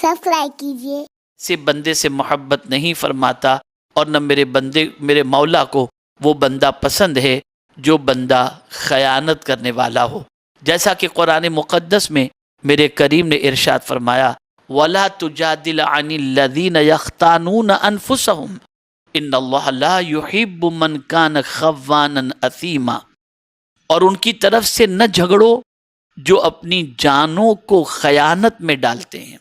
Subscribe कीजिए। से बंदे से मोहब्बत नहीं फरमाता और न मेरे मौला को वो बंदा पसंद है जो बंदा खयानत करने वाला हो। जैसा कि कुरान मुक़द्दस में मेरे करीम ने इरशाद फरमाया, वला तुजादिल अनिल लज़ीना यख्तानून अनफुसहुम इन्नल्लाह ला युहिब्बु मन कान खव्वानन असीमा। और उनकी तरफ से न झगड़ो जो अपनी जानों को खयानत में डालते हैं।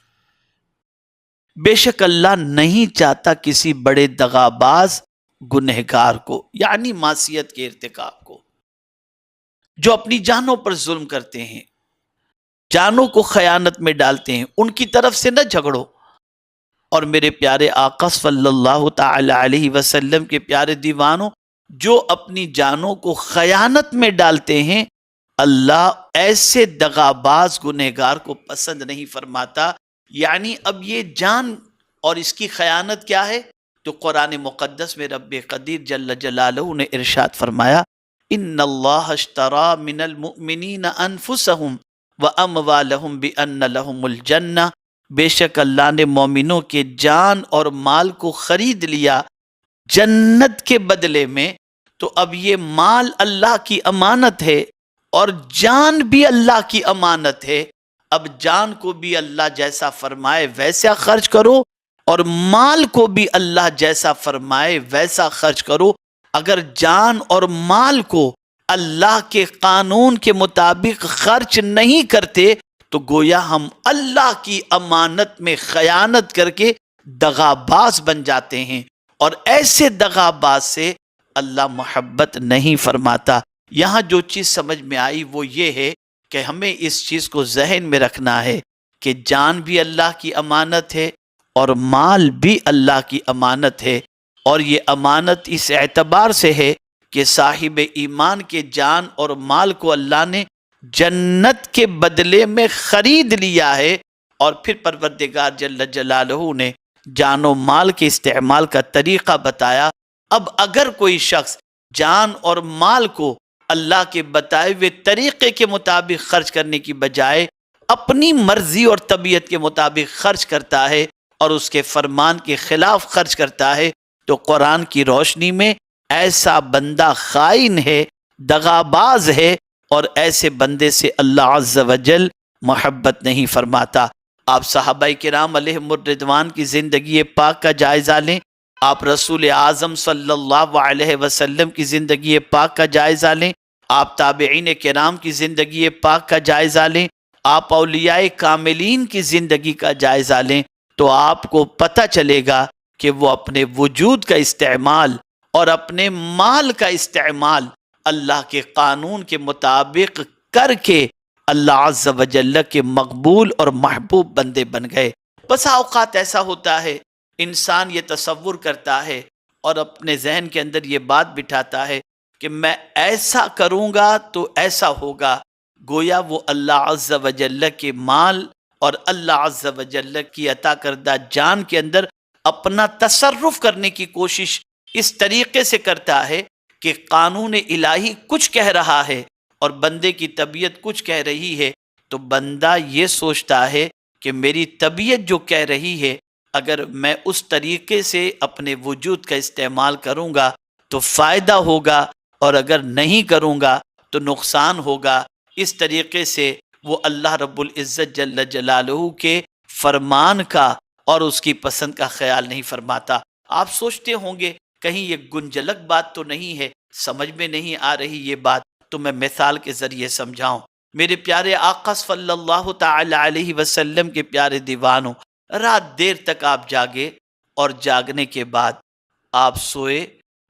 बेशक अल्लाह नहीं चाहता किसी बड़े दगाबाज गुनहगार को, यानी मासियत के इर्तिकाब को, जो अपनी जानों पर जुल्म करते हैं, जानों को खयानत में डालते हैं, उनकी तरफ से न झगड़ो। और मेरे प्यारे आका सल्लल्लाहु ताला अलैहि वसल्लम के प्यारे दीवानों, जो अपनी जानों को खयानत में डालते हैं, अल्लाह ऐसे दगाबाज गुनहगार को पसंद नहीं फरमाता। यानी अब ये जान और इसकी खयानत क्या है, तो कुरान मुक़द्दस में रब्बे क़दीर जल्ल जलालहू ने इरशाद फरमाया, इन्नल्लाह अश्तरा मिनल मुअमिनीना अनफुसहुम व अमवालहुम बिअन्न लहुमुल जन्नह। बेशक अल्लाह ने मोमिनों के जान और माल को खरीद लिया जन्नत के बदले में। तो अब ये माल अल्लाह की अमानत है और जान भी अल्लाह की अमानत है। अब जान को भी अल्लाह जैसा फरमाए वैसा खर्च करो और माल को भी अल्लाह जैसा फरमाए वैसा खर्च करो। अगर जान और माल को अल्लाह के कानून के मुताबिक खर्च नहीं करते तो गोया हम अल्लाह की अमानत में खयानत करके दगाबाज बन जाते हैं, और ऐसे दगाबाज से अल्लाह मोहब्बत नहीं फरमाता। यहाँ जो चीज़ समझ में आई वो ये है कि हमें इस चीज़ को जहन में रखना है कि जान भी अल्लाह की अमानत है और माल भी अल्लाह की अमानत है। और ये अमानत इस एतबार से है कि साहिब ईमान के जान और माल को अल्लाह ने जन्नत के बदले में खरीद लिया है। और फिर परवरदिगार जल्ल जलालहू ने जान और माल के इस्तेमाल का तरीक़ा बताया। अब अगर कोई शख्स जान और माल को अल्लाह के बताए हुए तरीक़े के मुताबिक खर्च करने की बजाय अपनी मर्जी और तबीयत के मुताबिक खर्च करता है और उसके फरमान के खिलाफ खर्च करता है, तो कुरान की रोशनी में ऐसा बंदा खाइन है, दगाबाज है, और ऐसे बंदे से अल्लाह अज़्ज़ व जल मोहब्बत नहीं फरमाता। आप सहाबाए किराम अलैहिमुर रिदवान की ज़िंदगी पाक का जायज़ा लें, आप रसूल आज़म सल्लल्लाहु अलैहि वसल्लम की ज़िंदगी पाक का जायज़ा लें, आप ताबईन किराम की ज़िंदगी पाक का जायज़ा लें, आप औलियाए कामिलीन की ज़िंदगी का जायज़ा लें, तो आपको पता चलेगा कि वो अपने वजूद का इस्तेमाल और अपने माल का इस्तेमाल अल्लाह के कानून के मुताबिक करके अल्लाह अज़्ज़ व जल्ल के मकबूल और महबूब बंदे बन गए। बस औक़ात ऐसा होता है, इंसान ये तसव्वुर करता है और अपने जहन के अंदर ये बात बिठाता है कि मैं ऐसा करूँगा तो ऐसा होगा। गोया वो अल्लाह अज़्ज़ व जल्ल के माल और अल्लाह अज़्ज़ व जल्ल की अता करदा जान के अंदर अपना तसर्रुफ़ करने की कोशिश इस तरीके से करता है कि कानून इलाही कुछ कह रहा है और बंदे की तबीयत कुछ कह रही है। तो बंदा ये सोचता है कि मेरी तबीयत जो कह रही है, अगर मैं उस तरीके से अपने वजूद का इस्तेमाल करूँगा तो फ़ायदा होगा, और अगर नहीं करूँगा तो नुकसान होगा। इस तरीके से वो अल्लाह रब्बुल इज़्ज़त जल्ल जलालहू के फरमान का और उसकी पसंद का ख्याल नहीं फरमाता। आप सोचते होंगे कहीं ये गुंजलक बात तो नहीं है, समझ में नहीं आ रही ये बात, तो मैं मिसाल के ज़रिए समझाऊं। मेरे प्यारे आका सल्लल्लाहु ताला अलैहि वसल्लम के प्यारे दीवानों, रात देर तक आप जागे और जागने के बाद आप सोए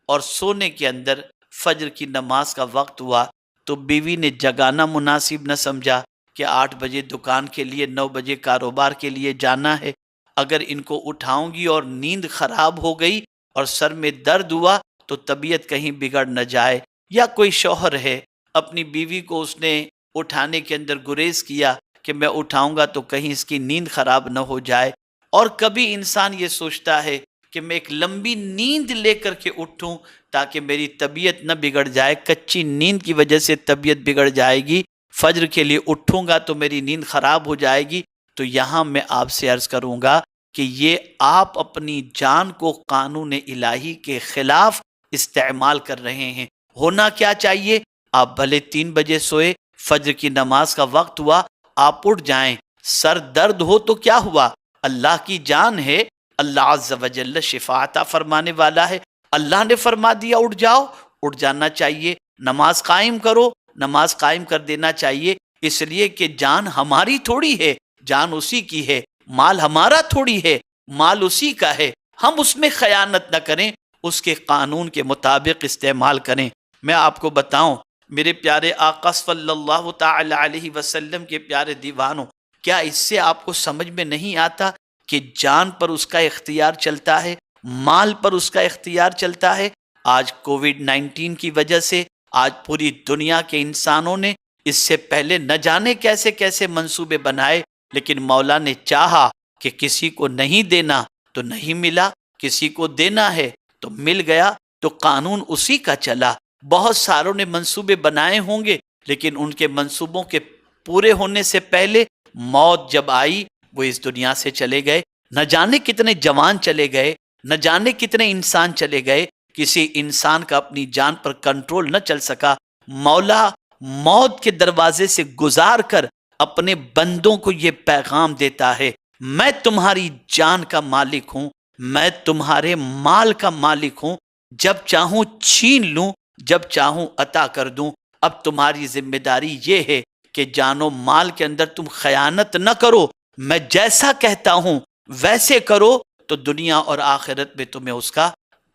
और सोने के अंदर फजर की नमाज का वक्त हुआ तो बीवी ने जगाना मुनासिब न समझा कि 8 बजे दुकान के लिए, 9 बजे कारोबार के लिए जाना है। अगर इनको उठाऊंगी और नींद खराब हो गई और सर में दर्द हुआ तो तबीयत कहीं बिगड़ न जाए। या कोई शौहर है, अपनी बीवी को उसने उठाने के अंदर गुरेज किया कि मैं उठाऊंगा तो कहीं इसकी नींद खराब न हो जाए। और कभी इंसान ये सोचता है कि मैं एक लंबी नींद लेकर के उठूं ताकि मेरी तबीयत न बिगड़ जाए, कच्ची नींद की वजह से तबीयत बिगड़ जाएगी, फजर के लिए उठूंगा तो मेरी नींद खराब हो जाएगी। تو یہاں میں آپ سے عرض کروں گا کہ یہ آپ اپنی جان کو قانون الہی کے خلاف استعمال کر رہے ہیں۔ ہونا کیا چاہیے؟ آپ بھلے 3 بجے سوئے، فجر کی نماز کا وقت ہوا، آپ اٹھ جائیں، سر درد ہو تو کیا ہوا؟ اللہ کی جان ہے، اللہ عز و جل شفا عطا فرمانے والا ہے، اللہ نے فرما دیا اٹھ جاؤ، اٹھ جانا چاہیے۔ نماز قائم کرو، نماز قائم کر دینا چاہیے، اس لیے کہ جان ہماری تھوڑی ہے، جان اسی کی ہے، مال ہمارا تھوڑی ہے، مال اسی کا ہے، ہم اس میں خیانت نہ کریں، اس کے قانون کے مطابق استعمال کریں۔ میں آپ کو بتاؤں میرے پیارے آقا صلی اللہ تعالی علیہ وسلم کے پیارے دیوانوں، کیا اس سے آپ کو سمجھ میں نہیں آتا کہ جان پر اس کا اختیار چلتا ہے، مال پر اس کا اختیار چلتا ہے؟ آج کووڈ-19 کی وجہ سے آج پوری دنیا کے انسانوں نے اس سے پہلے نہ جانے کیسے کیسے منصوبے بنائے، لیکن مولا نے چاہا کہ کسی کو نہیں دینا تو نہیں ملا، کسی کو دینا ہے تو مل گیا، تو قانون اسی کا چلا۔ بہت ساروں نے منصوبے بنائے ہوں گے، لیکن ان کے منصوبوں کے پورے ہونے سے پہلے موت جب آئی وہ اس دنیا سے چلے گئے۔ نہ جانے کتنے جوان چلے گئے، نہ جانے کتنے انسان چلے گئے، کسی انسان کا اپنی جان پر کنٹرول نہ چل سکا۔ مولا موت کے دروازے سے گزار کر اپنے بندوں کو یہ پیغام دیتا ہے، میں تمہاری جان کا مالک ہوں، میں تمہارے مال کا مالک ہوں، جب چاہوں چھین لوں، جب چاہوں عطا کر دوں۔ اب تمہاری ذمہ داری یہ ہے کہ جان و مال کے اندر تم خیانت نہ کرو، میں جیسا کہتا ہوں ویسے کرو، تو دنیا اور آخرت میں تمہیں اس کا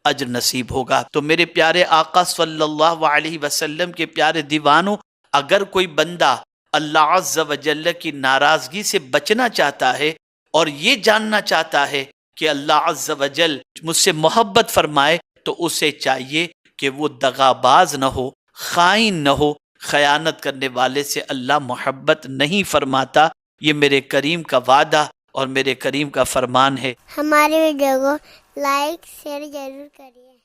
اجر نصیب ہوگا۔ تو میرے پیارے آقا صلی اللہ علیہ وسلم کے پیارے دیوانوں، اگر کوئی بندہ اللہ عز و جل کی ناراضگی سے بچنا چاہتا ہے اور یہ جاننا چاہتا ہے کہ اللہ عز و جل مجھ سے محبت فرمائے، تو اسے چاہیے کہ وہ دغاباز نہ ہو، خائن نہ ہو۔ خیانت کرنے والے سے اللہ محبت نہیں فرماتا، یہ میرے کریم کا وعدہ اور میرے کریم کا فرمان ہے۔ ہمارے ویڈیو کو لائک شیئر ضرور کریے۔